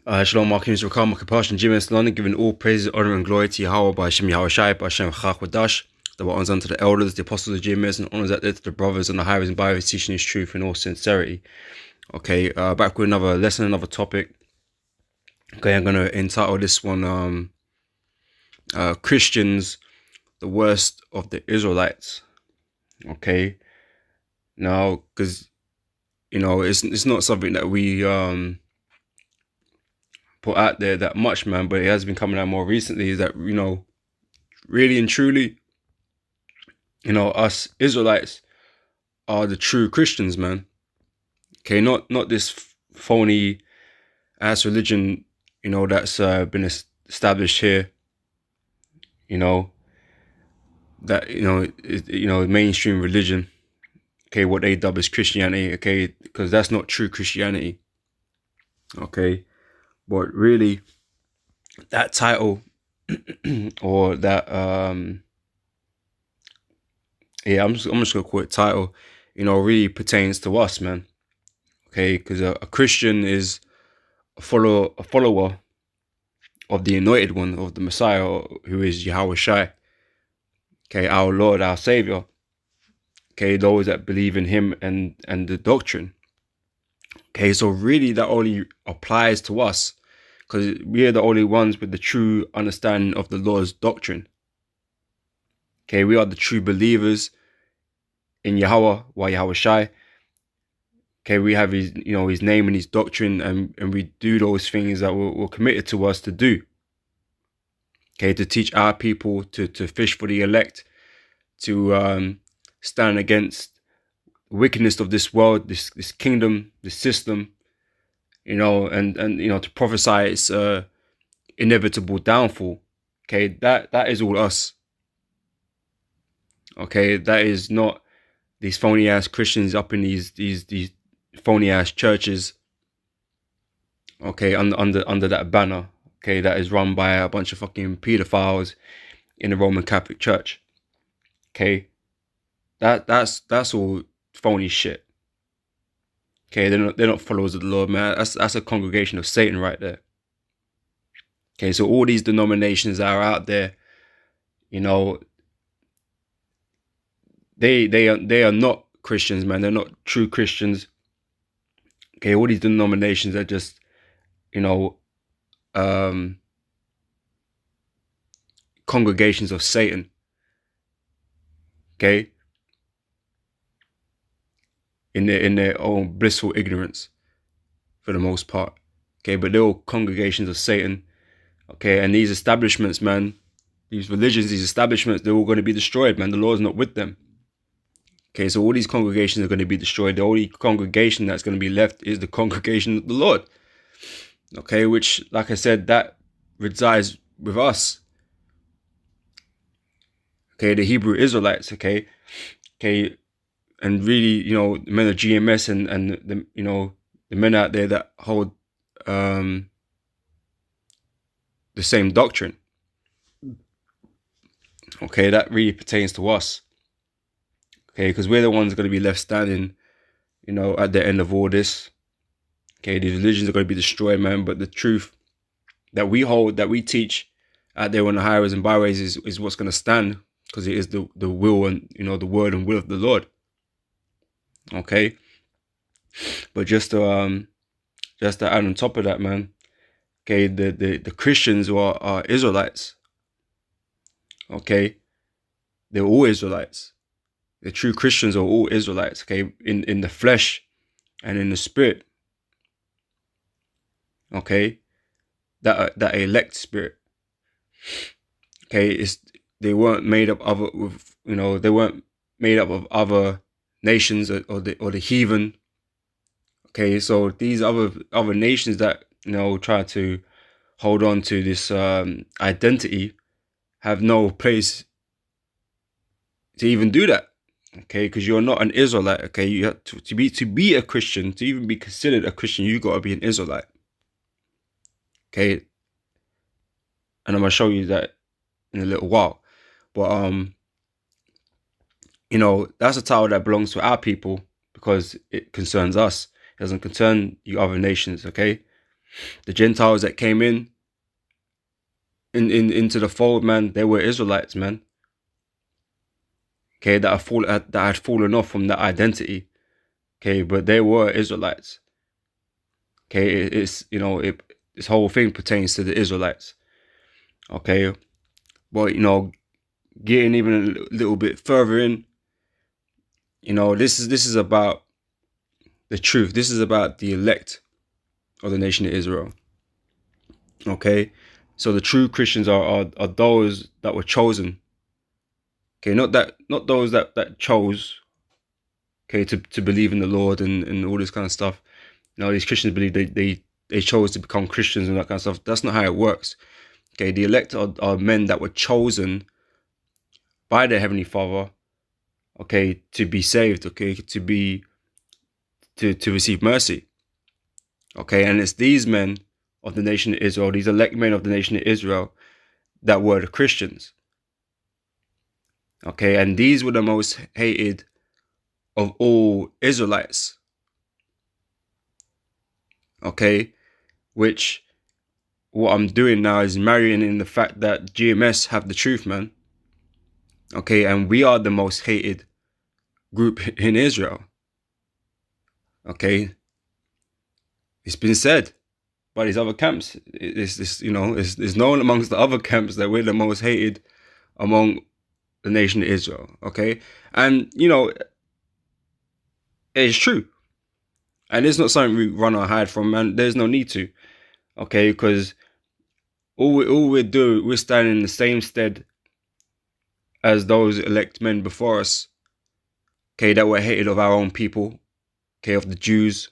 Shalom, my name is GreatMillStone GMSLondon, giving all praises, honor, and glory to Yahweh by Hashem Yahushai, by Hashem Chakwadash. The honors unto the elders, the apostles of GMS, and honors out there to the brothers and the highways and byways, teaching His truth in all sincerity. Okay, back with another lesson, another topic. Okay, I'm gonna entitle this one Christians, the worst of the Israelites. Okay, now because it's not something that we put out there that much, man, but it has been coming out more recently. Is that really and truly, us Israelites are the true Christians, man. Okay, not this phony ass religion, that's been established here. Mainstream religion. Okay, what they dub as Christianity. Okay, because that's not true Christianity. Okay, but really, that title or that I'm just gonna call it title. Really pertains to us, man. Okay, because a Christian is a follower of the Anointed One, of the Messiah, who is Yahushai. Okay, our Lord, our Savior. Okay, those that believe in Him and the doctrine. Okay, so really that only applies to us, because we are the only ones with the true understanding of the Lord's doctrine. Okay, we are the true believers in Yahweh, Yahushai. Okay, we have His, His name and His doctrine, and we do those things that were committed to us to do. Okay, to teach our people to fish for the elect, to stand against the wickedness of this world, this kingdom, this system, and to prophesy its inevitable downfall. Okay, that is all us. Okay, that is not these phony ass Christians up in these phony ass churches. Okay, under that banner. Okay, that is run by a bunch of fucking pedophiles in the Roman Catholic Church. Okay, that's all phony shit. Okay, they're not followers of the Lord, man. That's a congregation of Satan right there. Okay, so all these denominations that are out there, they are not Christians, man. They're not true Christians. Okay, all these denominations are just, congregations of Satan. Okay, in their own blissful ignorance, for the most part. Okay, but they're all congregations of Satan. Okay, and these establishments, man, these religions, these establishments, they're all going to be destroyed, man. The Lord's not with them. Okay, so all these congregations are going to be destroyed. The only congregation that's going to be left is the congregation of the Lord. Okay, which, like I said, that resides with us. Okay, the Hebrew Israelites. Okay, and really, the men of GMS and the men out there that hold the same doctrine. Okay, that really pertains to us. Okay, because we're the ones going to be left standing, at the end of all this. Okay, these religions are going to be destroyed, man. But the truth that we hold, that we teach out there on the highways and byways is what's going to stand, because it is the will and, the word and will of the Lord. Okay, but just to add on top of that, man. Okay, the Christians who are Israelites. Okay, they're all Israelites. The true Christians are all Israelites. Okay, in the flesh and in the spirit. Okay, that elect spirit. Okay, they weren't made up of they weren't made up of other nations or the heathen. Okay, so these other nations that try to hold on to this identity have no place to even do that. Okay, because you're not an Israelite. Okay, you have to be a Christian, to even be considered a Christian, you got to be an Israelite. Okay, and I'm gonna show you that in a little while. But that's a title that belongs to our people, because it concerns us. It doesn't concern you other nations. Okay, The Gentiles that came into the fold, man, they were Israelites, man. Okay, that had fallen off from that identity. Okay, but they were Israelites. Okay, this whole thing pertains to the Israelites. Okay, but getting even a little bit further in, this is about the truth. This is about the elect of the nation of Israel. Okay, so the true Christians are those that were chosen. Okay, not those that chose. Okay, to believe in the Lord and all this kind of stuff. These Christians believe they chose to become Christians and that kind of stuff. That's not how it works. Okay, the elect are men that were chosen by their Heavenly Father, okay, to be saved, okay, to receive mercy. Okay, and it's these men of the nation of Israel, these elect men of the nation of Israel, that were the Christians. Okay, and these were the most hated of all Israelites. Okay, which what I'm doing now is marrying in the fact that GMS have the truth, man. Okay, and we are the most hated group in Israel. Okay, it's been said by these other camps. It's known amongst the other camps that we're the most hated among the nation of Israel. Okay, and it's true, and it's not something we run or hide from, man. There's no need to. Okay, because all we do, we're standing in the same stead as those elect men before us. Okay, that were hated of our own people. Okay, of the Jews.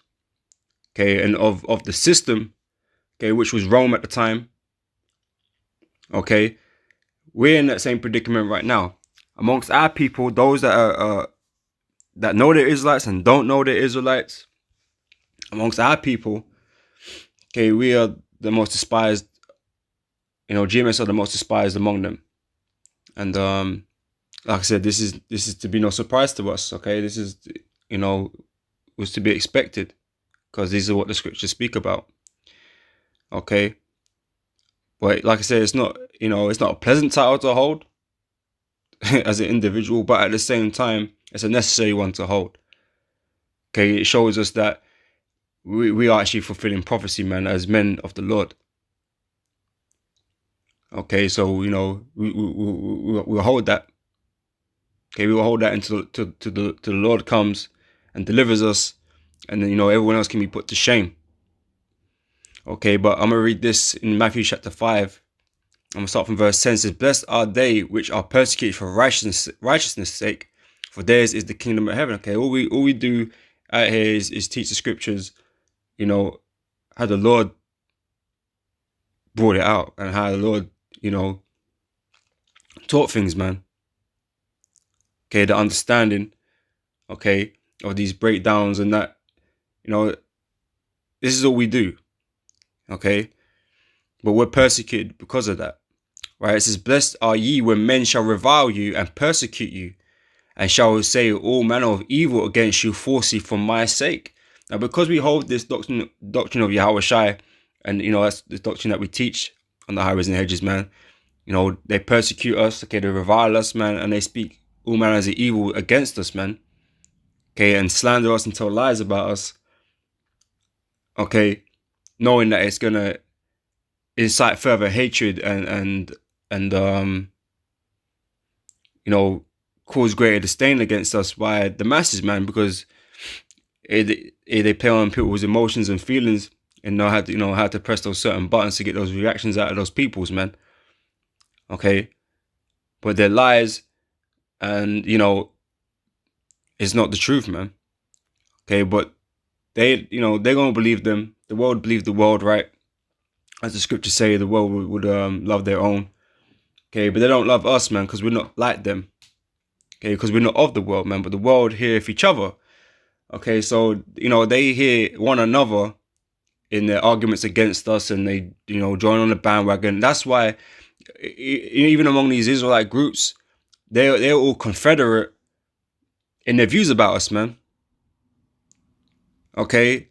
Okay, and of the system. Okay, which was Rome at the time. Okay, we're in that same predicament right now. Amongst our people, those that are that know they're Israelites and don't know they're Israelites, amongst our people, okay, we are the most despised. GMS are the most despised among them, and like I said, this is to be no surprise to us. Okay, this is was to be expected, because these are what the scriptures speak about. Okay, but like I said, it's not a pleasant title to hold as an individual, but at the same time, it's a necessary one to hold. Okay, it shows us that we are actually fulfilling prophecy, man, as men of the Lord. Okay, so we'll hold that. Okay, we will hold that until the Lord comes and delivers us, and then everyone else can be put to shame. Okay, but I'm gonna read this in Matthew chapter 5. I'm gonna start from verse 10. It says, "Blessed are they which are persecuted for righteousness' sake, for theirs is the kingdom of heaven." Okay, all we do out here is teach the scriptures, how the Lord brought it out and how the Lord, taught things, man. Okay, the understanding, okay, of these breakdowns and that, this is all we do. Okay, but we're persecuted because of that, right? It says, "Blessed are ye when men shall revile you and persecute you, and shall say all manner of evil against you falsely for my sake." Now, because we hold this doctrine of Yahweh Shai, and that's the doctrine that we teach on the highways and hedges, man. They persecute us, okay, they revile us, man, and they speak all manner of evil against us, man. Okay, and slander us and tell lies about us. Okay, knowing that it's gonna incite further hatred and cause greater disdain against us by the masses, man, because they play on people's emotions and feelings and know how to press those certain buttons to get those reactions out of those peoples, man. Okay, but their lies and it's not the truth, man. Okay, but they're gonna believe them. The world believe the world, right? As the scriptures say, the world would love their own. Okay, but they don't love us, man, because we're not like them. Okay, because we're not of the world, man, but the world heareth each other. Okay, so they hear one another in their arguments against us, and they join on the bandwagon. That's why even among these Israelite groups, they're all confederate in their views about us, man. Okay,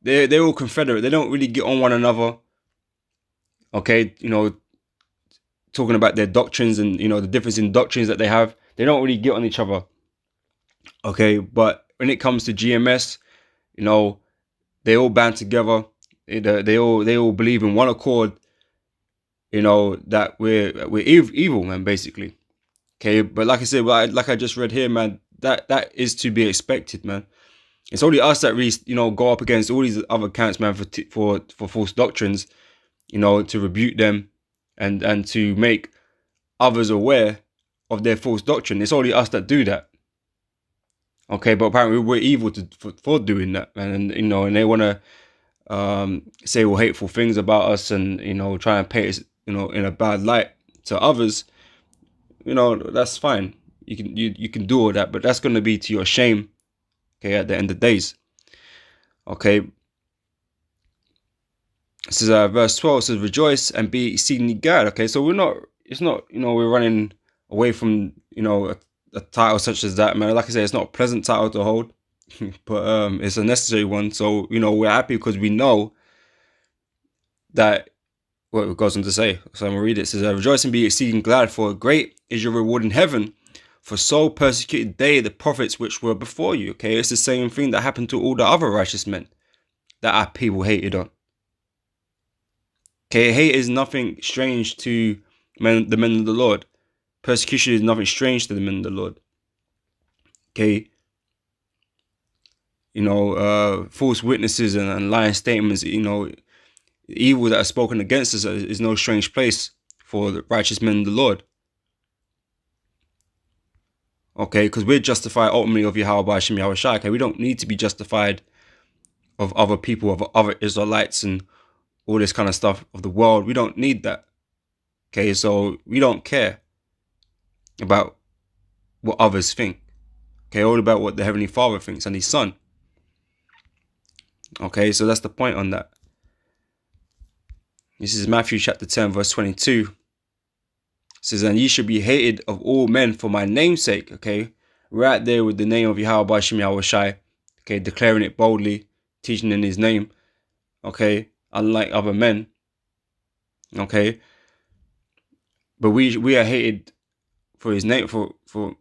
they're all confederate. They don't really get on one another. Okay, talking about their doctrines and the difference in doctrines that they have. They don't really get on each other. Okay, but when it comes to GMS, they all band together. They all believe in one accord. That we're evil, man, basically. Okay, but like I said, like I just read here, man, that is to be expected, man. It's only us that really, go up against all these other camps, man, for false doctrines, to rebuke them and to make others aware of their false doctrine. It's only us that do that. Okay, but apparently we're evil for doing that, man, and they want to say all hateful things about us and try and paint us in a bad light to others. That's fine. You can do all that, but that's going to be to your shame. Okay, at the end of days. Okay. This is verse 12. It says, "Rejoice and be exceedingly glad." Okay, so it's not we're running away from a title such as that, man. Like I said, it's not a pleasant title to hold, but it's a necessary one. So we're happy because we know that what it goes on to say. So I'm gonna read it. It says, "Rejoice and be exceeding glad, for great is your reward in heaven. For so persecuted they the prophets which were before you." Okay, it's the same thing that happened to all the other righteous men that our people hated on. Okay, hate is nothing strange to the men of the Lord. Persecution is nothing strange to the men of the Lord. Okay, false witnesses and lying statements, evil that are spoken against us is no strange place for the righteous men of the Lord. Okay, because we're justified ultimately of Yahweh Hashem Yahweh Shai. Okay, we don't need to be justified of other people, of other Israelites and all this kind of stuff of the world. We don't need that. Okay, so we don't care about what others think. Okay, all about what the Heavenly Father thinks and His Son. Okay, so that's the point on that. This is Matthew chapter 10, verse 22. It says, "And ye shall be hated of all men for my name's sake." Okay, right there with the name of Yahweh Hashem Yahweh Shai. Okay, declaring it boldly, teaching in His name. Okay, unlike other men. Okay, but we are hated for His name, for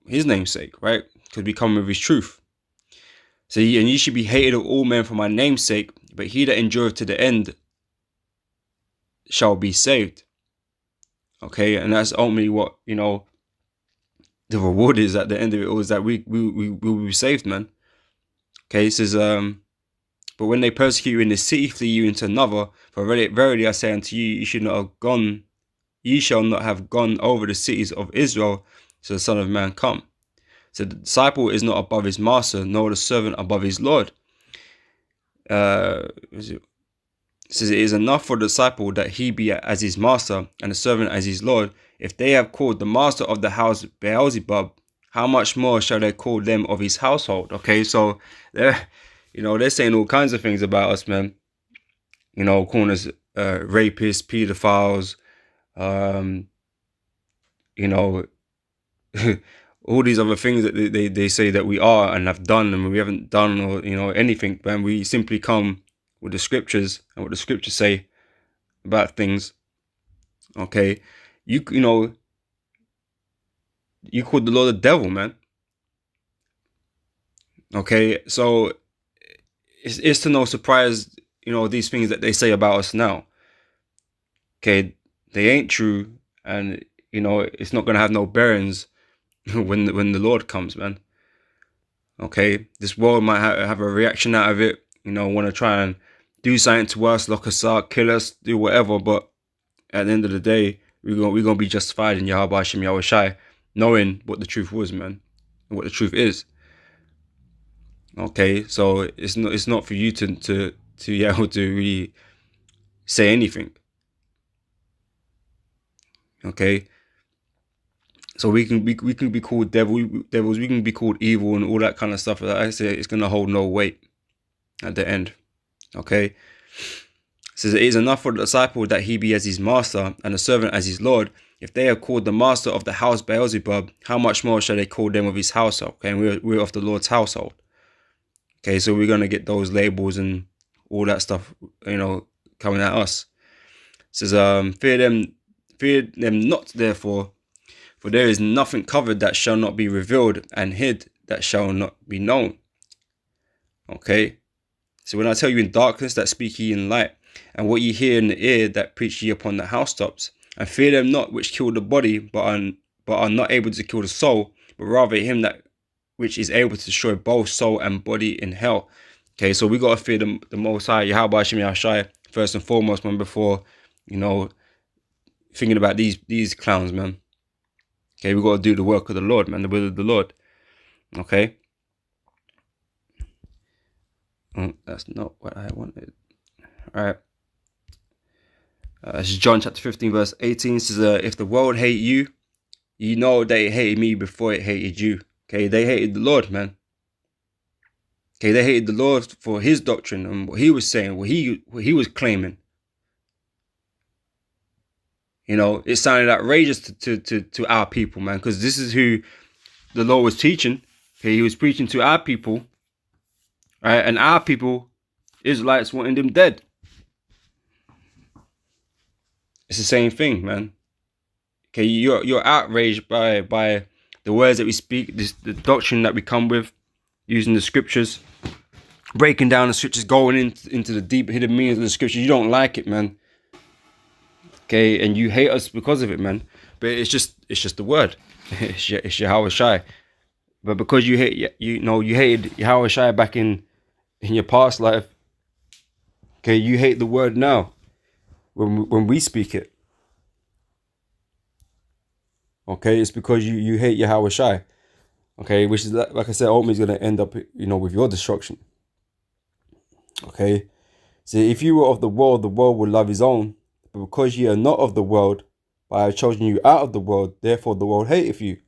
His name's sake, right? Because we come with His truth. So, and ye should be hated of all men for my name's sake, but he that endureth to the end shall be saved. Okay, and that's ultimately what the reward is at the end of it all, is that we will be saved, man. Okay, it says, "But when they persecute you in this city, flee you into another. For verily I say unto you, ye shall not have gone over the cities of Israel till the Son of Man come. So the disciple is not above his master, nor the servant above his Lord." It says, "It is enough for the disciple that he be as his master, and the servant as his Lord. If they have called the master of the house Beelzebub, how much more shall they call them of his household?" Okay, so they're saying all kinds of things about us, man. Calling us rapists, pedophiles, all these other things that they say that we are and have done, and we haven't done, or anything, man. We simply come with the scriptures and what the scriptures say about things. Okay, you called the Lord the devil, man. Okay, so it's to no surprise, these things that they say about us now. Okay, they ain't true, and it's not gonna have no bearings when the Lord comes, man. Okay, this world might have a reaction out of it, want to try and do something to us, lock us up, kill us, do whatever. But at the end of the day, we're gonna be justified in Yahweh Hashem Yahweh Shai, knowing what the truth was, man, and what the truth is. Okay, so it's not for you to really say anything. Okay, so we can be called devils, we can be called evil and all that kind of stuff. Like I say, it's gonna hold no weight at the end. Okay, it says, "It is enough for the disciple that he be as his master, and the servant as his Lord. If they have called the master of the house Beelzebub, how much more shall they call them of his household?" Okay, and we're of the Lord's household. Okay, so we're gonna get those labels and all that stuff, coming at us. It says, fear them not, therefore, for there is nothing covered that shall not be revealed, and hid that shall not be known. Okay. So when I tell you in darkness, that speak ye in light, and what ye hear in the ear, that preach ye upon the housetops. And fear them not which kill the body, but are not able to kill the soul, but rather him that which is able to destroy both soul and body in hell. Okay, so we got to fear the Most High, Yahweh Hashem Yahshai, first and foremost, man, before, thinking about these clowns, man. Okay, we got to do the work of the Lord, man, the will of the Lord. Okay. That's not what I wanted. All right. This is John chapter 15, verse 18. It says, if the world hate you, you know they hated me before it hated you. Okay, they hated the Lord, man. Okay, they hated the Lord for his doctrine and what he was saying, what he was claiming. It sounded outrageous to our people, man, because this is who the Lord was teaching. Okay, he was preaching to our people, right? And our people, Israelites, wanting them dead. It's the same thing, man. Okay, you're outraged by the words that we speak, the doctrine that we come with, using the scriptures, breaking down the scriptures, going into the deep hidden meanings of the scriptures. You don't like it, man. Okay, and you hate us because of it, man. But it's just the word. it's Yahweh Shai. But because you hated Yahweh Shai back in your past life. Okay, you hate the word now when we speak it. Okay, it's because you hate Yahweh Shai. Okay, which is, like I said, ultimately is going to end up, with your destruction. Okay, so if you were of the world would love his own. But because ye are not of the world, but I have chosen you out of the world, therefore the world hateth you.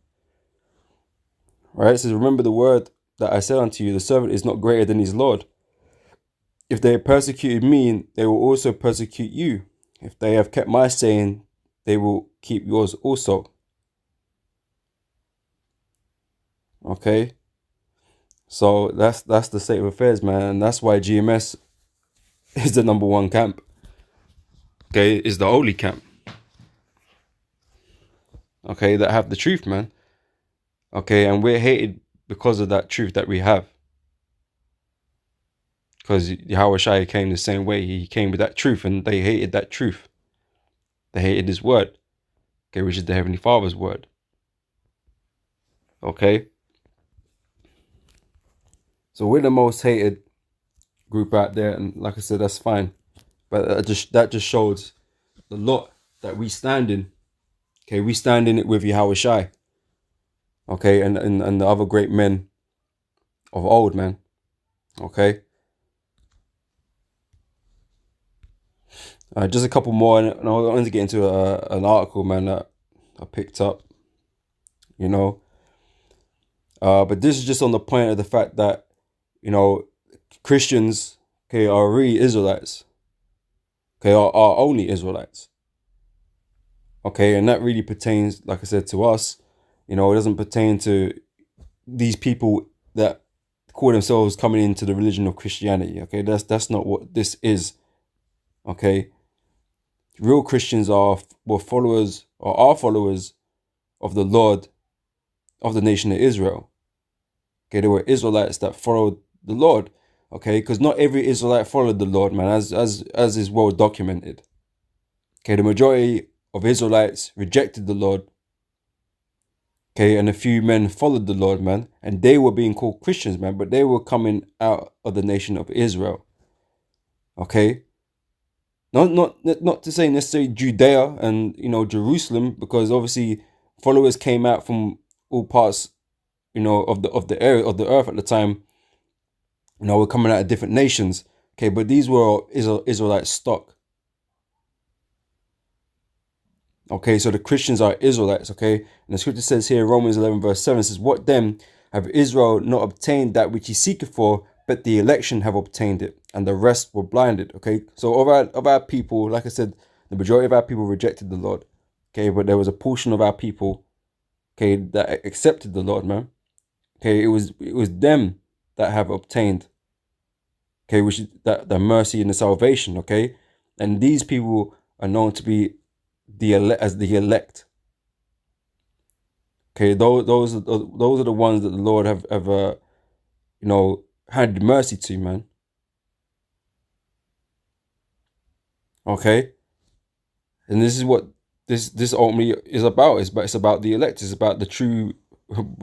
Right? It says, remember the word that I said unto you, the servant is not greater than his Lord. If they have persecuted me, they will also persecute you. If they have kept my saying, they will keep yours also. Okay? So that's the state of affairs, man. And that's why GMS is the number one camp. Okay, is the only camp. Okay, that have the truth, man. Okay, and we're hated because of that truth that we have. Because Yahweh Shai came the same way. He came with that truth, and they hated that truth. They hated his word. Okay, which is the Heavenly Father's word. Okay. So we're the most hated group out there, and like I said, that's fine. But that just shows the lot that we stand in. Okay, we stand in it with Yahweh Shai. Okay, and the other great men of old, man. Okay. Just a couple more, and I wanted to get into an article, man, that I picked up. But this is just on the point of the fact that, Christians, okay, are really Israelites. Okay, are only Israelites. Okay, and that really pertains, like I said, to us. It doesn't pertain to these people that call themselves coming into the religion of Christianity. Okay, that's not what this is. Okay, real Christians are followers of the Lord of the nation of Israel. Okay, they were Israelites that followed the Lord. Okay, because not every Israelite followed the Lord, man, as is well documented. Okay, the majority of Israelites rejected the Lord. Okay, and a few men followed the Lord, man, and they were being called Christians, man, but they were coming out of the nation of Israel. Okay, not to say necessarily Judea and Jerusalem, because obviously followers came out from all parts, of the area of the earth at the time. We're coming out of different nations. Okay, but these were Israelite stock. Okay, so the Christians are Israelites, okay? And the scripture says here, Romans 11 verse 7 says, what then have Israel not obtained that which he seeketh for, but the election have obtained it, and the rest were blinded, okay? So of our people, like I said, the majority of our people rejected the Lord, okay? But there was a portion of our people, okay, that accepted the Lord, man. Okay, it was them that have obtained, Okay, which is the mercy and the salvation. Okay, and these people are known to be the elect. Okay, those are the ones that the Lord have ever, had mercy to, man. Okay, and this is what this ultimately is about. It's about the elect. It's about the true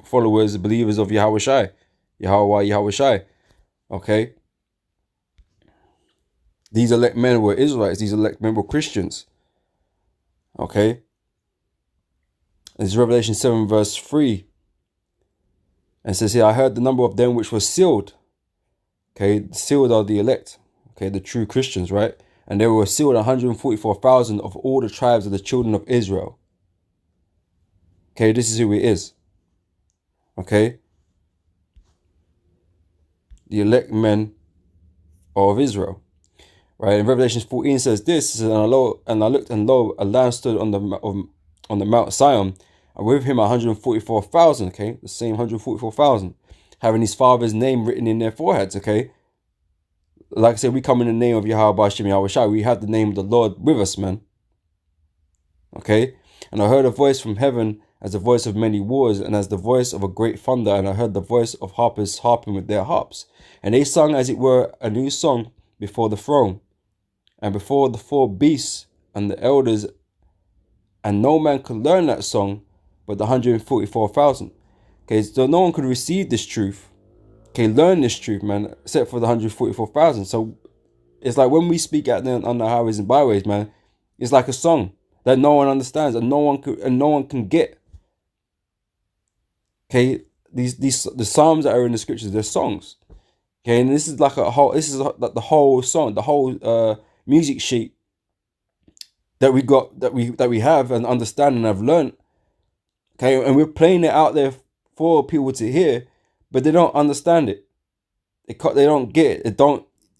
followers, believers of Yahweh Shai, Yahweh Shai. Okay, these elect men were Israelites. These elect men were Christians. Okay, it's Revelation 7 verse 3, and it says here, I heard the number of them which were sealed. Okay, sealed are the elect. Okay, the true Christians, right? And there were sealed 144,000 of all the tribes of the children of Israel. Okay, this is who it is. Okay, the elect men of Israel. Right, in Revelation 14 says this, and I looked, and lo, a lamb stood on the Mount Zion, and with him 144,000. Okay, the same 144,000, having his father's name written in their foreheads. Okay, like I said, we come in the name of Yahweh Hashem Yahweh Shai. We have the name of the Lord with us, man. Okay, and I heard a voice from heaven as the voice of many waters, and as the voice of a great thunder, and I heard the voice of harpers harping with their harps, and they sung as it were a new song before the throne, and before the four beasts and the elders, and no man could learn that song but the 144,000. Okay, so no one could receive this truth. Okay, learn this truth, man, except for the 144,000. So it's like when we speak out there on the highways and byways, man, it's like a song that no one understands and no one can get. Okay, the psalms that are in the scriptures, they're songs. Okay, and this is like like the whole song, the whole music sheet that we got, that we have and understand and have learned. Okay, and we're playing it out there for people to hear, but they don't understand it. They don't get it.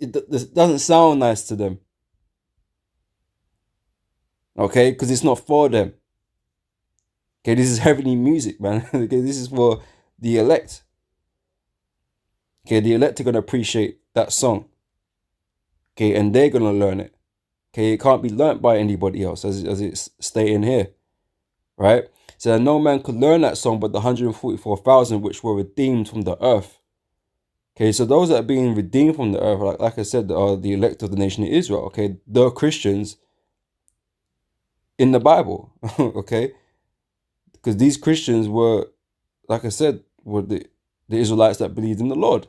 It doesn't sound nice to them. Okay, because it's not for them. Okay, this is heavenly music, man. Okay, this is for the elect. Okay, the elect are gonna appreciate that song. Okay, and they're gonna learn it. Okay, it can't be learnt by anybody else, as it's stating here, right? So that no man could learn that song but the 144,000 which were redeemed from the earth. Okay, so those that are being redeemed from the earth, like I said, are the elect of the nation of Israel. Okay, the Christians in the Bible. Okay, because these Christians were, like I said, were the Israelites that believed in the Lord.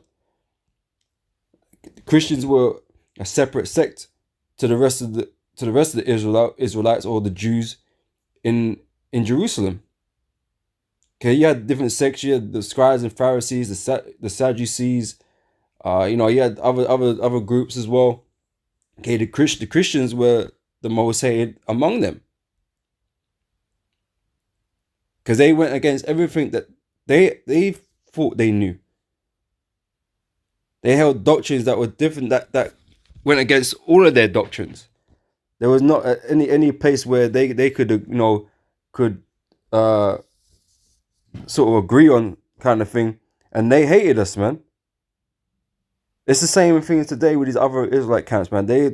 The Christians were a separate sect to the rest of the Israelites or the Jews in Jerusalem. Okay, you had different sects. You had the scribes and Pharisees, the Sadducees. You had other groups as well. Okay, the Christians were the most hated among them because they went against everything that they thought they knew. They held doctrines that were different, that went against all of their doctrines. There was not any place where they could could sort of agree on, kind of thing, and they hated us, man. It's the same thing today with these other Israelite camps, man. They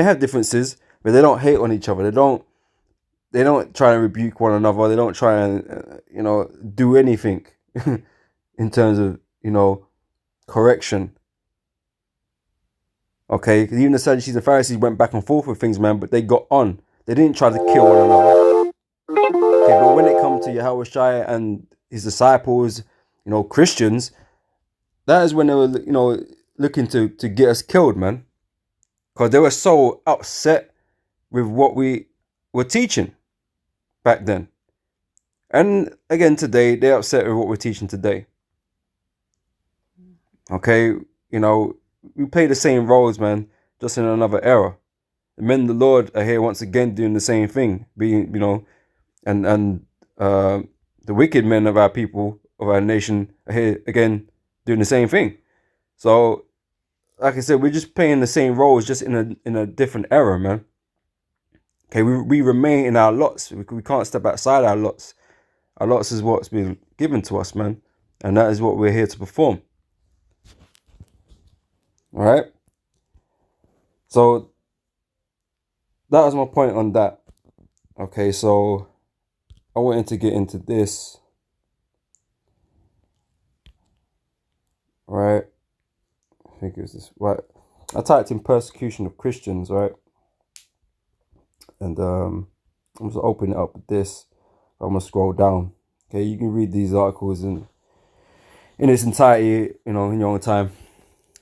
have differences, but they don't hate on each other. They don't try and rebuke one another. They don't try and do anything in terms of correction. Okay, because even the Sadducees and Pharisees went back and forth with things, man, but they got on. They didn't try to kill one another. Okay, but when it comes to Yahweh Shai and his disciples, Christians, that is when they were, looking to get us killed, man. Because they were so upset with what we were teaching back then. And again, today, they're upset with what we're teaching today. Okay, we play the same roles, man, just in another era. The men of the Lord are here once again doing the same thing, being, and the wicked men of our people, of our nation, are here again doing the same thing. So, like I said, we're just playing the same roles, just in a different era, man. Okay, we remain in our lots. We can't step outside our lots. Our lots is what's been given to us, man, and that is what we're here to perform. All right. So that was my point on that. Okay, so I wanted to get into this. Right. I think it was this. Right. I typed in persecution of Christians, right? And I'm just opening it up with this. I'm gonna scroll down. Okay, you can read these articles in its entirety, in your own time.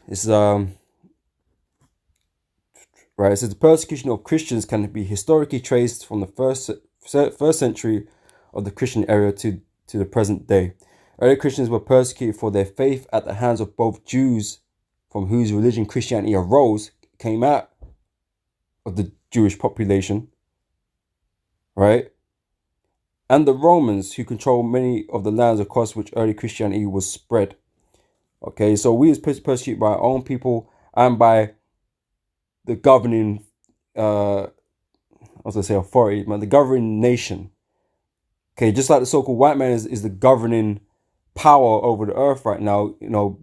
It's right. It says the persecution of Christians can be historically traced from the first century of the Christian era to the present day. Early Christians were persecuted for their faith at the hands of both Jews, from whose religion Christianity arose, came out of the Jewish population, right? And the Romans, who controlled many of the lands across which early Christianity was spread. Okay, so we was persecuted by our own people and by the governing, I was gonna say authority, man, the governing nation. Okay, just like the so-called white man is the governing power over the earth right now,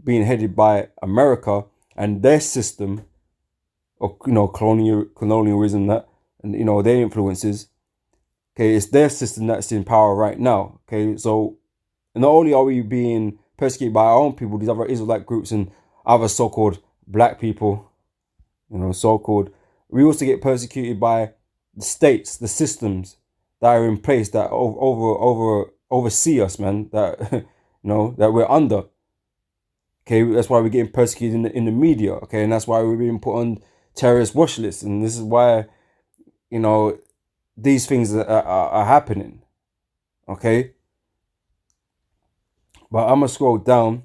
being headed by America and their system of, colonialism, that, and, their influences. Okay, it's their system that's in power right now. Okay, so not only are we being persecuted by our own people, these other Israelite groups and other so-called black people, so-called, we also get persecuted by the states, the systems that are in place that oversee us, man, that that we're under. Okay, that's why we're getting persecuted in the media. Okay, and that's why we're being put on terrorist watch lists, and this is why these things are happening. Okay, but I'm gonna scroll down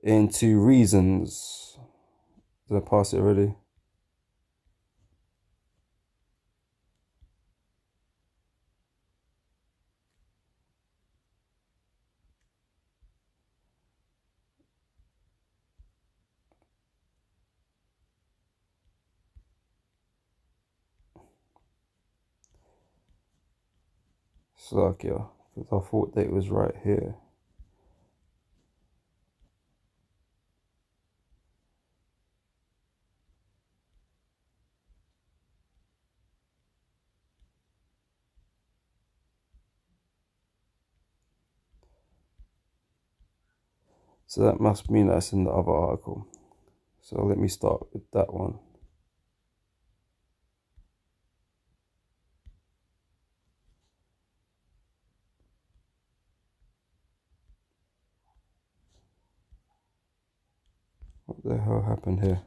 into reasons. Did I pass it already? Slovakia, because I thought that it was right here. So that must mean that's in the other article. So let me start with that one. What the hell happened here?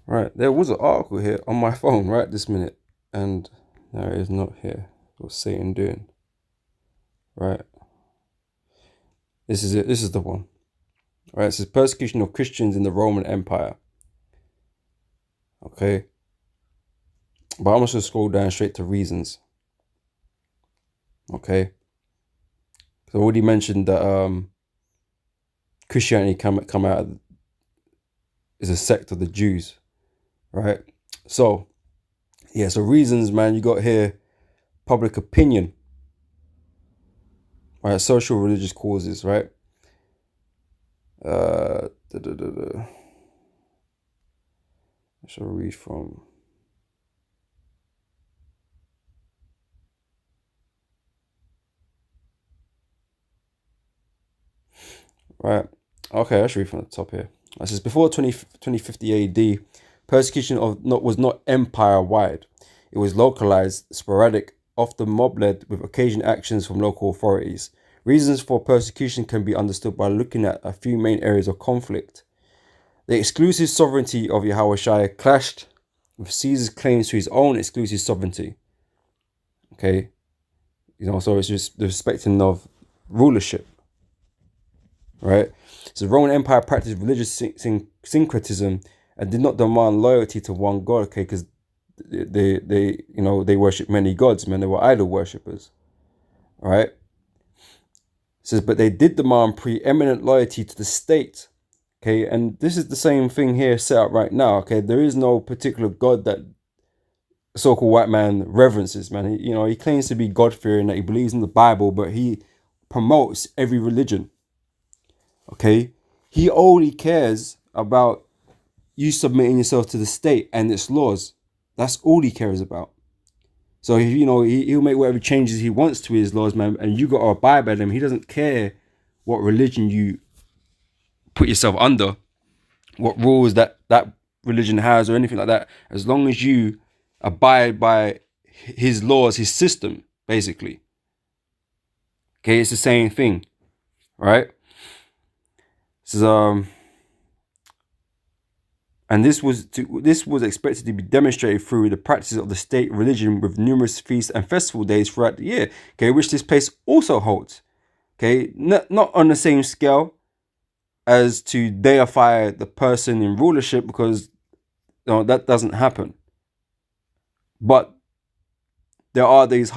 Right, there was an article here on my phone right this minute, and no, it is not here. What's Satan doing? Right, this is it. This is the one. Right, it says persecution of Christians in the Roman Empire. Okay, but I'm just gonna scroll down straight to reasons. Okay, so I already mentioned that Christianity come out is a sect of the Jews, right? So yeah, so reasons, man. You got here public opinion, right? Social religious causes, right? I shall read from. Right. Okay, let's read from the top here. It says before 2050 AD, persecution was not empire-wide. It was localized, sporadic, often mob-led, with occasional actions from local authorities. Reasons for persecution can be understood by looking at a few main areas of conflict. The exclusive sovereignty of Yahushua clashed with Caesar's claims to his own exclusive sovereignty. Okay, so it's just the respecting of rulership. Right? So the Roman Empire practiced religious syncretism and did not demand loyalty to one god, okay, because they worship many gods, man. They were idol worshippers. Right? It says, but they did demand preeminent loyalty to the state, Okay, and this is the same thing here set up right now. Okay, there is no particular God that so-called white man reverences, man. He claims to be God-fearing, that he believes in the Bible, but he promotes every religion. Okay, he only cares about you submitting yourself to the state and its laws. That's all he cares about. So he'll make whatever changes he wants to his laws, man, and you got to abide by them. He doesn't care what religion you put yourself under, what rules that religion has or anything like that, as long as you abide by his laws, his system, basically. Okay, it's the same thing, right? So, and this was expected to be demonstrated through the practices of the state religion with numerous feasts and festival days throughout the year. Okay, which this place also holds. Okay, not on the same scale as to deify the person in rulership, because that doesn't happen. But there are these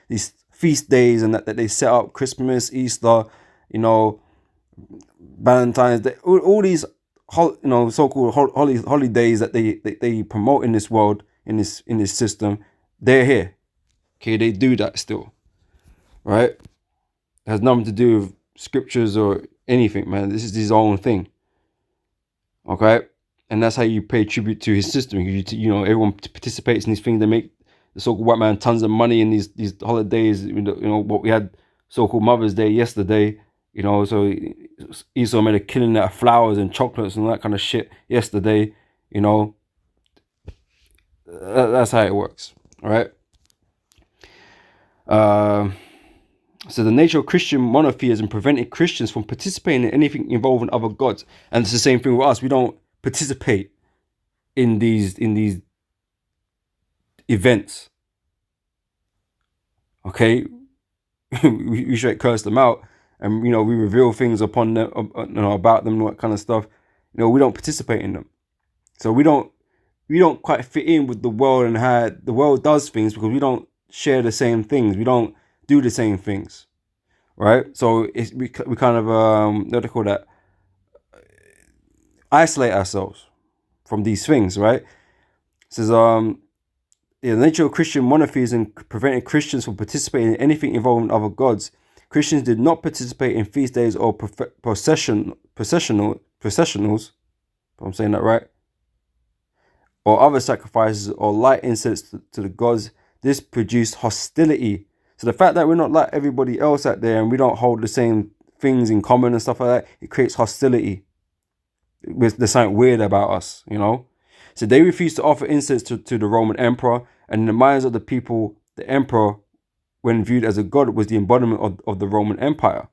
these feast days and that they set up: Christmas, Easter, Valentine's Day, all these so-called holidays that they promote in this world, in this system. They're here. Okay, they do that still, right? It has nothing to do with scriptures or anything, man. This is his own thing. Okay, and that's how you pay tribute to his system. Everyone participates in these things. They make the so-called white man tons of money in these holidays. What we had so-called Mother's Day yesterday. So Esau made a killing out of flowers and chocolates and all that kind of shit yesterday. That's how it works. All right. So the nature of Christian monotheism prevented Christians from participating in anything involving other gods, and it's the same thing with us. We don't participate in these events. Okay, we straight curse them out, and we reveal things upon them, about them, and that kind of stuff. We don't participate in them, so we don't quite fit in with the world and how the world does things, because we don't share the same things. We don't do the same things, right? So we kind of what do they call that? Isolate ourselves from these things, right? It says the nature of Christian monotheism prevented Christians from participating in anything involving other gods. Christians did not participate in feast days or processionals, if I'm saying that right, or other sacrifices, or light incense to the gods. This produced hostility. So the fact that we're not like everybody else out there and we don't hold the same things in common and stuff like that, it creates hostility. There's something weird about us, So they refused to offer incense to the Roman emperor, and in the minds of the people, the emperor, when viewed as a god, was the embodiment of the Roman Empire.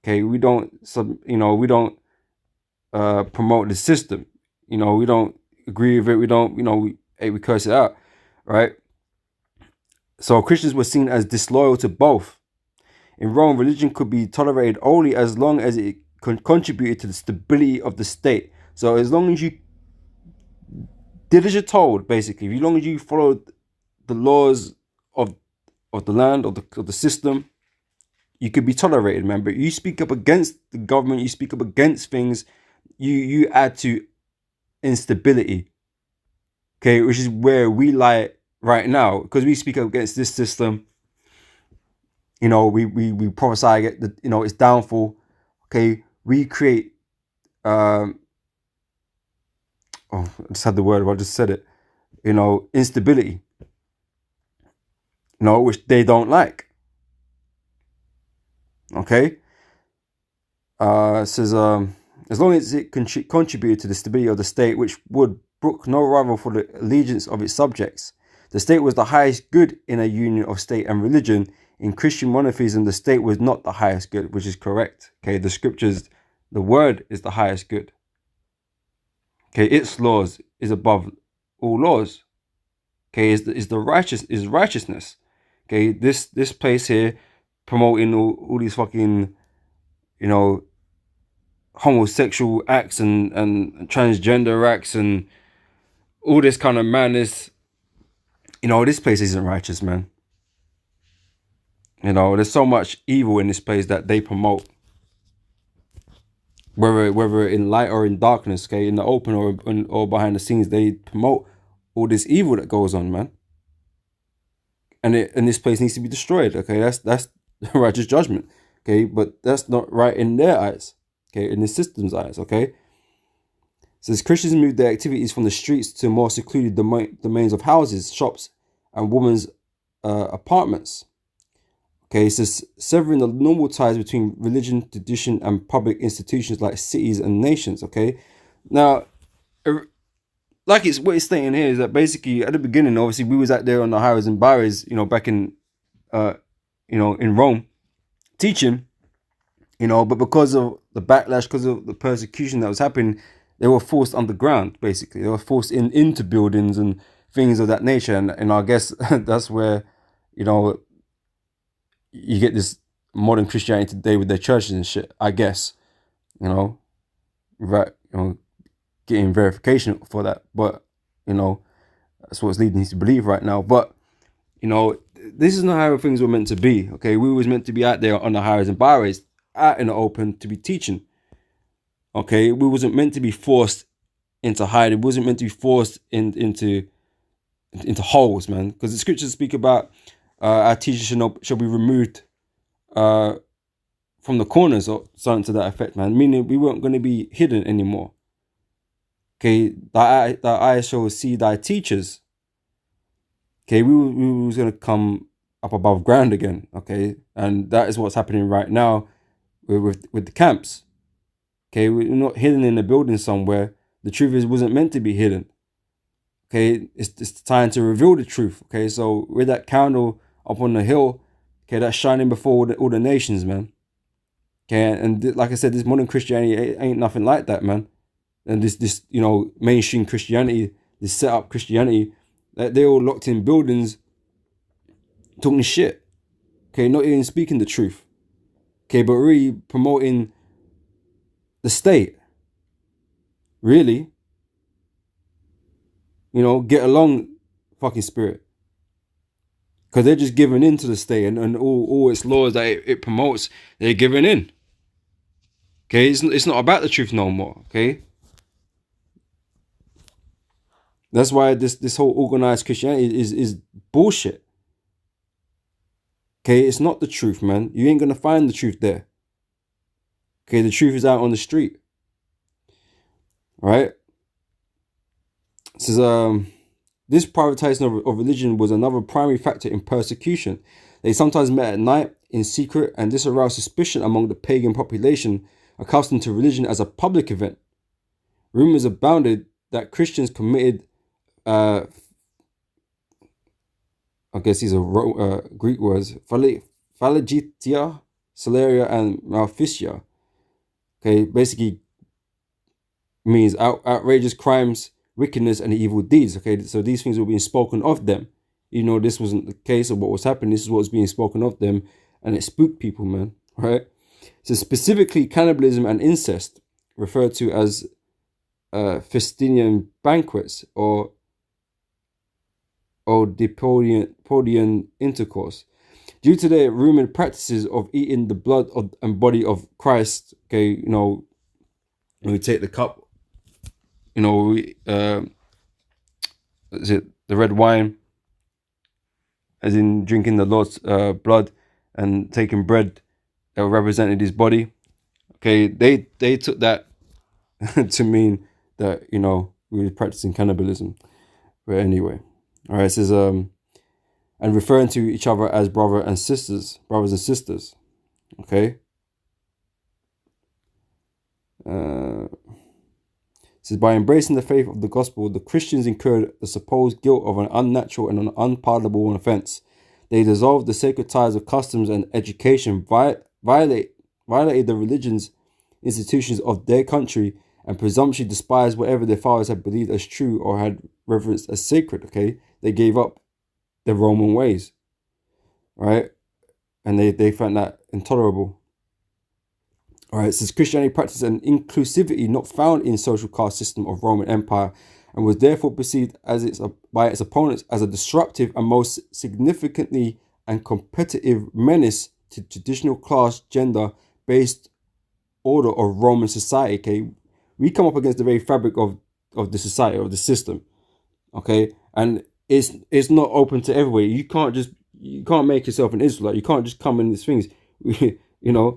Okay, we don't promote the system. We don't agree with it. We don't, we curse it out, right? So Christians were seen as disloyal to both. In Rome, religion could be tolerated only as long as it contributed to the stability of the state. So as long as you did as you're told, basically, as long as you followed the laws of the land, of the system, you could be tolerated, man. But you speak up against the government, you speak up against things, you add to instability. Okay, which is where we lie right now, because we speak up against this system. We prophesy its downfall. Okay, we create I just had the word, I just said it. Instability. Which they don't like. Okay. It says as long as it contributed to the stability of the state, which would brook no rival for the allegiance of its subjects. The state was the highest good in a union of state and religion. In Christian monotheism, the state was not the highest good, which is correct. Okay, the scriptures, the word is the highest good. Okay, its laws is above all laws. Okay, is righteousness. Okay, this place here promoting all these fucking, homosexual acts and transgender acts and all this kind of madness. This place isn't righteous, man. There's so much evil in this place that they promote. whether in light or in darkness, okay, in the open or behind the scenes, they promote all this evil that goes on, man. And this place needs to be destroyed, okay? That's righteous judgment, okay? But that's not right in their eyes, okay? In the system's eyes, okay? So as Christians moved their activities from the streets to more secluded domains of houses, shops, and women's apartments. Okay, so severing the normal ties between religion, tradition, and public institutions like cities and nations. Okay, now, like what it's stating here is that basically at the beginning, obviously, we was out there on the highways and byways, back in, in Rome, teaching, but because of the backlash, because of the persecution that was happening, they were forced underground. Basically, they were forced into buildings and things of that nature, and I guess that's where, you get this modern Christianity today with their churches and shit, I guess, right, getting verification for that, but, that's what's leading us to believe right now. But, this is not how things were meant to be, okay? We was meant to be out there on the highways and byways, out in the open to be teaching, okay? We wasn't meant to be forced into hiding. We wasn't meant to be forced into holes, man, because the scriptures speak about our teachers shall be removed from the corners or something to that effect, man. Meaning we weren't going to be hidden anymore. Okay, thy eyes shall see thy teachers. Okay, we was going to come up above ground again. Okay, and that is what's happening right now with the camps. Okay, we're not hidden in a building somewhere. The truth is wasn't meant to be hidden. Okay, it's time to reveal the truth. Okay, so with that candle up on the hill, okay, that's shining before all the nations, man. Okay, and like I said, this modern Christianity ain't nothing like that, man. And this mainstream Christianity, this set up Christianity, they're all locked in buildings talking shit. Okay, not even speaking the truth. Okay, but really promoting the state. Really. Get along, fucking spirit. Because they're just giving in to the state and all its laws that it promotes, they're giving in. Okay, it's not about the truth no more, okay? That's why this whole organized Christianity is bullshit. Okay, it's not the truth, man. You ain't going to find the truth there. Okay, the truth is out on the street. All right? It says, this privatizing of religion was another primary factor in persecution. They sometimes met at night in secret, and this aroused suspicion among the pagan population accustomed to religion as a public event. Rumors abounded that Christians committed, I guess these are Greek words, phalangitia, celeria, and malficia. Okay, basically means outrageous crimes, wickedness, and evil deeds. Okay, so these things were being spoken of them. This wasn't the case of what was happening. This is what was being spoken of them, and it spooked people, man. Right? So specifically, cannibalism and incest, referred to as Festinian banquets or Dippodian intercourse, due to their rumored practices of eating the blood and body of Christ. Okay, when we take the cup, is it the red wine, as in drinking the Lord's blood, and taking bread that represented his body. Okay, they took that to mean that we were practicing cannibalism. But anyway, all right, it says and referring to each other as brothers and sisters. Okay. It says, by embracing the faith of the gospel, the Christians incurred the supposed guilt of an unnatural and an unpardonable offense. They dissolved the sacred ties of customs and education, violated the religions, institutions of their country, and presumptuously despised whatever their fathers had believed as true or had reverenced as sacred. Okay, they gave up the Roman ways, right? And they found that intolerable. All right, it says Christianity practiced an inclusivity not found in social caste system of Roman Empire, and was therefore perceived by its opponents as a disruptive and most significantly and competitive menace to traditional class gender based order of Roman society. Okay, we come up against the very fabric of the society, of the system. Okay, and it's not open to everybody. You can't make yourself an Israelite. You can't just come in these things. The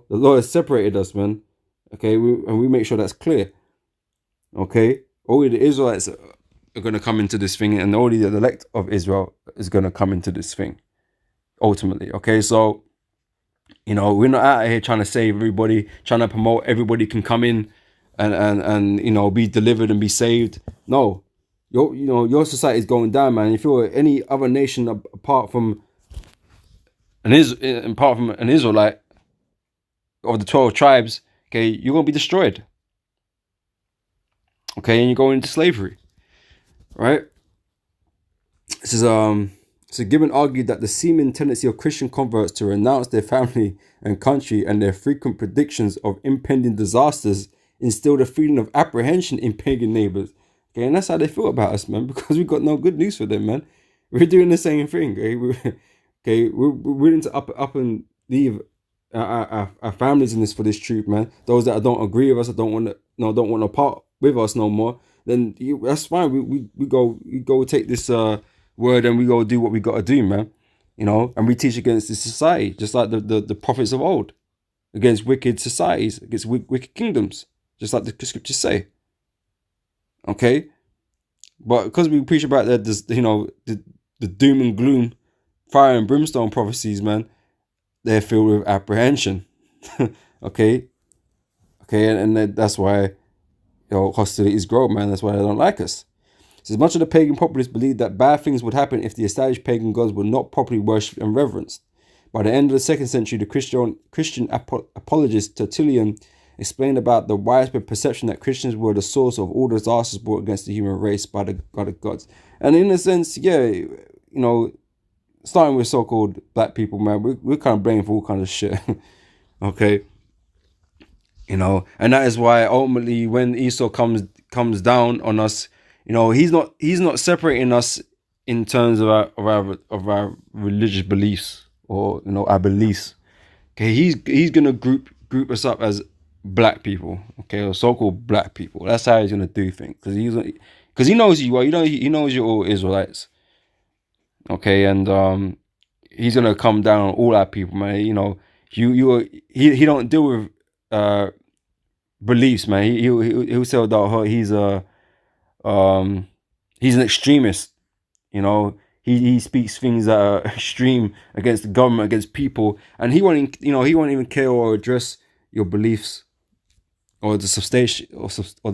Lord has separated us, man. Okay, and we make sure that's clear. Okay, only the Israelites are going to come into this thing, and only the elect of Israel is going to come into this thing ultimately. Okay, so we're not out here trying to save everybody, trying to promote everybody can come in and be delivered and be saved. No, your society is going down, man. If you're any other nation apart from an Israelite of the 12 tribes, okay, you're gonna be destroyed. Okay, and you're going into slavery, right? This is So Gibbon argued that the seeming tendency of Christian converts to renounce their family and country and their frequent predictions of impending disasters instilled a feeling of apprehension in pagan neighbors. Okay, and that's how they feel about us, man, because we've got no good news for them, man. We're doing the same thing. Okay, we're willing to up and leave our families in this for this truth, man. Those that don't agree with us, that don't want no part with us no more, then that's fine. We go take this word and we go do what we got to do, man. And we teach against this society, just like the prophets of old, against wicked societies, against wicked kingdoms, just like the scriptures say. Okay, but because we preach about the doom and gloom, fire and brimstone prophecies, man, they're filled with apprehension. okay, and that's why hostilities grow, man. That's why they don't like us. Since much of the pagan populace believed that bad things would happen if the established pagan gods were not properly worshipped and reverenced. By the end of the 2nd century, the Christian apologist Tertullian explained about the widespread perception that Christians were the source of all disasters brought against the human race by the gods. And in a sense, starting with so-called black people, man, we're kind of blamed for all kinds of shit. Okay, and that is why ultimately when Esau comes down on us, he's not separating us in terms of our religious beliefs or our beliefs. Okay, he's gonna group us up as black people, okay, or so-called black people. That's how he's gonna do things, because he knows you are. He knows you're all Israelites. Okay, and he's gonna come down on all our people, man. He don't deal with beliefs, man. He'll say that he's an extremist. He speaks things that are extreme against the government, against people, and he won't even care or address your beliefs or the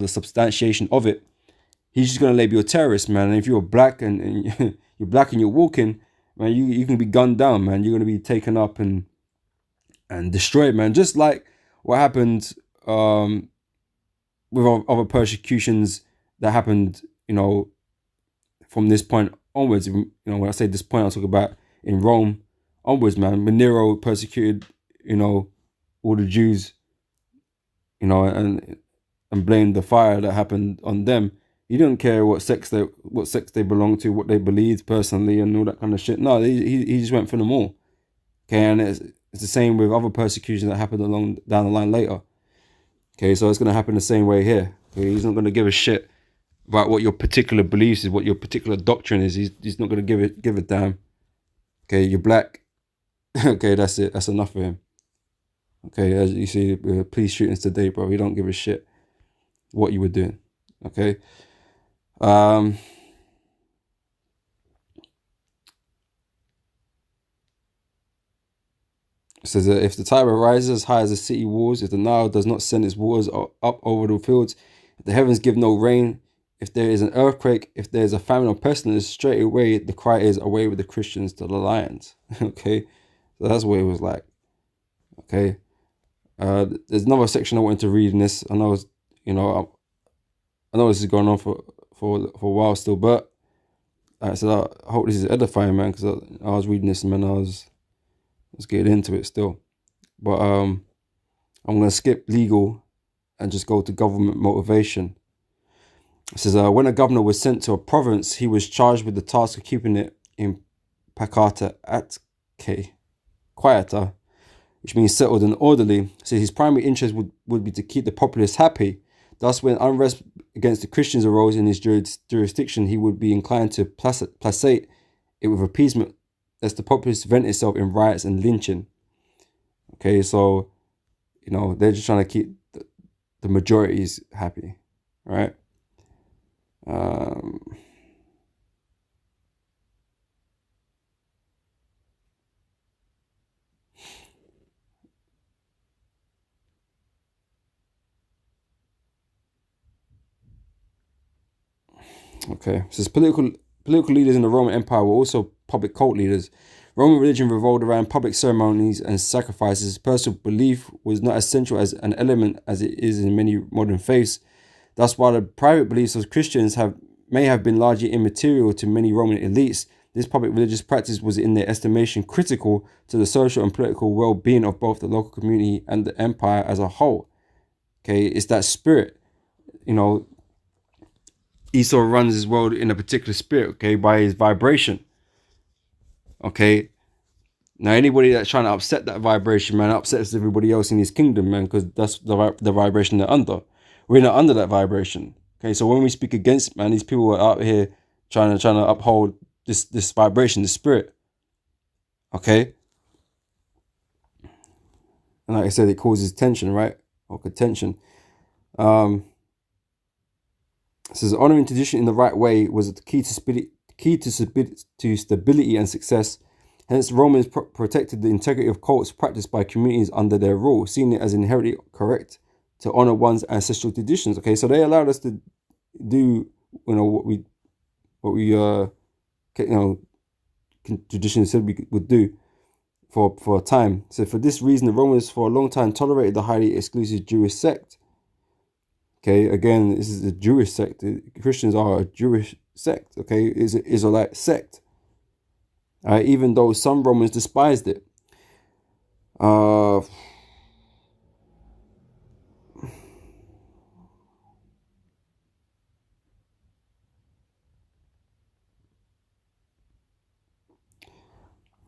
substantiation of it. He's just gonna label you a terrorist, man. And if you're black and you're black and you're walking, man, you can be gunned down, man. You're gonna be taken up and destroyed, man. Just like what happened with other persecutions that happened, from this point onwards. When I say this point, I talk about in Rome onwards, man. When Nero persecuted, all the Jews, and blamed the fire that happened on them. He didn't care what sex they belonged to, what they believed personally, and all that kind of shit. No, he just went for them all. Okay, and it's the same with other persecutions that happened down the line later. Okay, so it's gonna happen the same way here. Okay, he's not gonna give a shit about what your particular beliefs is, what your particular doctrine is. He's not gonna give a damn. Okay, you're black. Okay, that's it. That's enough for him. Okay, as you see, police shootings today, bro. He don't give a shit what you were doing. Okay. It says that if the Tiber rises as high as the city walls, if the Nile does not send its waters up over the fields, if the heavens give no rain, if there is an earthquake, if there is a famine or pestilence, straight away the cry is, away with the Christians to the lions. Okay, so that's what it was like. Okay, there's another section I wanted to read in this. I know, I know this is going on for a while still, but I said I hope this is edifying, man, because I was reading this, man. Let's get into it still. But I'm going to skip legal and just go to government motivation. It says, when a governor was sent to a province, he was charged with the task of keeping it in Pacata Atque, quieter, which means settled and orderly. So his primary interest would be to keep the populace happy. Thus, when unrest against the Christians arose in his jurisdiction, he would be inclined to placate it with appeasement, lest the populace vent itself in riots and lynching. Okay, so, they're just trying to keep the majorities happy, right? Okay, so political leaders in the Roman Empire were also public cult leaders. Roman religion revolved around public ceremonies and sacrifices. Personal belief was not as central as an element as it is in many modern faiths. Thus, while the private beliefs of Christians may have been largely immaterial to many Roman elites, this public religious practice was in their estimation critical to the social and political well-being of both the local community and the empire as a whole. Okay, it's that spirit, Esau runs his world in a particular spirit, okay, by his vibration. Okay. Now, anybody that's trying to upset that vibration, man, upsets everybody else in his kingdom, man, because that's the vibration they're under. We're not under that vibration. Okay, so when we speak against, man, these people are out here trying to uphold this vibration, this spirit. Okay. And like I said, it causes tension, right? Or contention. It says honoring tradition in the right way was the key to stability and success. Hence, the Romans protected the integrity of cults practiced by communities under their rule, seeing it as inherently correct to honor one's ancestral traditions. Okay, so they allowed us to do, what we tradition said we would do for a time. So for this reason, the Romans for a long time tolerated the highly exclusive Jewish sect. Okay, again, this is a Jewish sect. Christians are a Jewish sect. Okay, it's an Israelite sect. Even though some Romans despised it.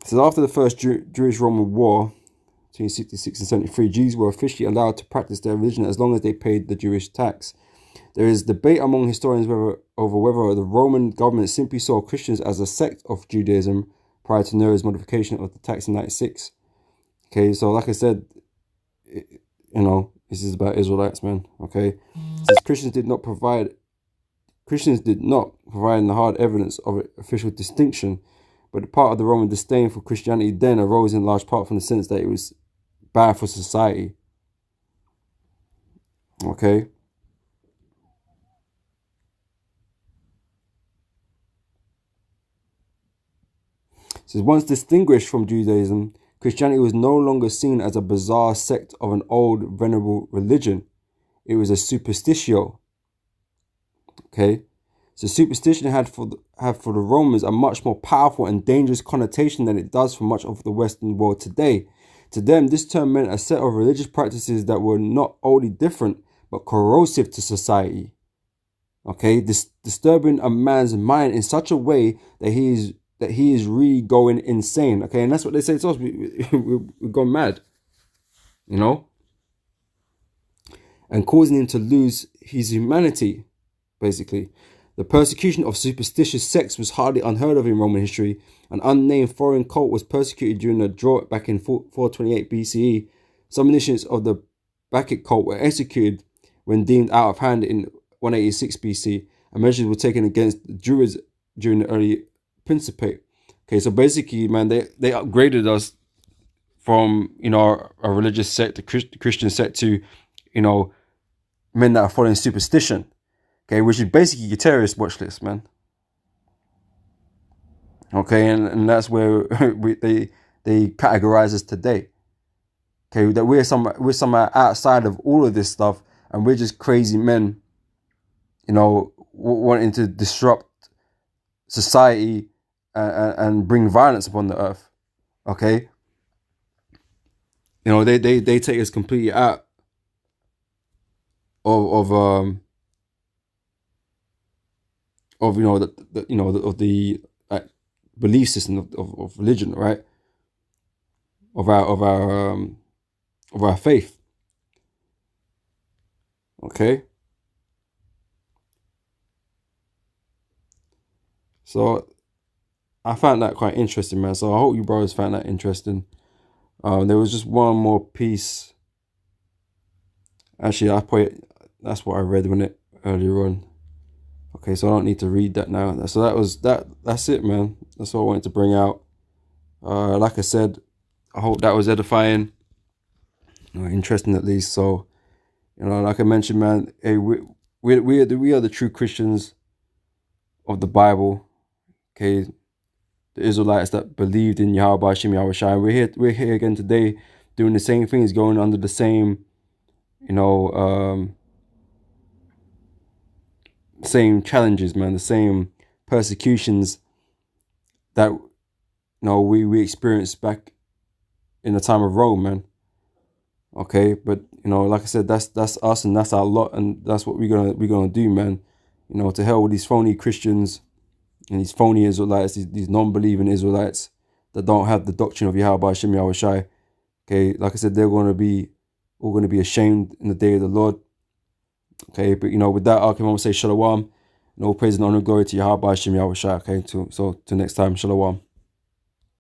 So after the first Jewish-Roman War, between 66 and 73, Jews were officially allowed to practice their religion as long as they paid the Jewish tax. There is debate among historians over whether the Roman government simply saw Christians as a sect of Judaism prior to Nero's modification of the tax in 96. Okay, so like I said, this is about Israelites, man. Okay, since Christians did not provide the hard evidence of official distinction, but the part of the Roman disdain for Christianity then arose in large part from the sense that it was bad for society. Okay. So once distinguished from Judaism, Christianity was no longer seen as a bizarre sect of an old venerable religion. It was a superstitio. Okay. So superstition had for the Romans a much more powerful and dangerous connotation than it does for much of the Western world today. To them, this term meant a set of religious practices that were not only different, but corrosive to society. Okay, disturbing a man's mind in such a way that he is really going insane. Okay, and that's what they say to us. We've gone mad, and causing him to lose his humanity, basically. The persecution of superstitious sects was hardly unheard of in Roman history. An unnamed foreign cult was persecuted during a drought back in 428 BCE. Some initiates of the Bacchic cult were executed when deemed out of hand in 186 BC, and measures were taken against the Druids during the early Principate. Okay, so basically, man, they upgraded us from, a religious sect, a Christian sect, to, men that are following superstition. Okay, which is basically your terrorist watch list, man. Okay, and that's where they categorize us today. Okay, that we're somewhere outside of all of this stuff, and we're just crazy men, wanting to disrupt society and bring violence upon the earth. Okay, they take us completely out of the belief system of religion, right? Of our of our faith. Okay. So I found that quite interesting, man. So I hope you brothers found that interesting. There was just one more piece. Actually, that's what I read when it earlier on. Okay, so I don't need to read that now. So that's it, man. That's all I wanted to bring out. Like I said, I hope that was edifying, interesting at least. So, like I mentioned, man, hey, we are the true Christians of the Bible. Okay, the Israelites that believed in Yahweh Hashem Yahweh Shai. We're here again today, doing the same things, going under the same, same challenges, man, the same persecutions that we experienced back in the time of Rome, man. Okay, but like I said, that's us and that's our lot, and that's what we're gonna do, man. To hell with these phony Christians and these phony Israelites, these non-believing Israelites that don't have the doctrine of Yahweh Hashem Yahweh Shai. Okay, like I said, they're all gonna be ashamed in the day of the Lord. Okay, but with that, I'm gonna say shalom. Praise and honor, glory to Yahweh Hashem Yahweh Shai. Okay, till next time, shalom.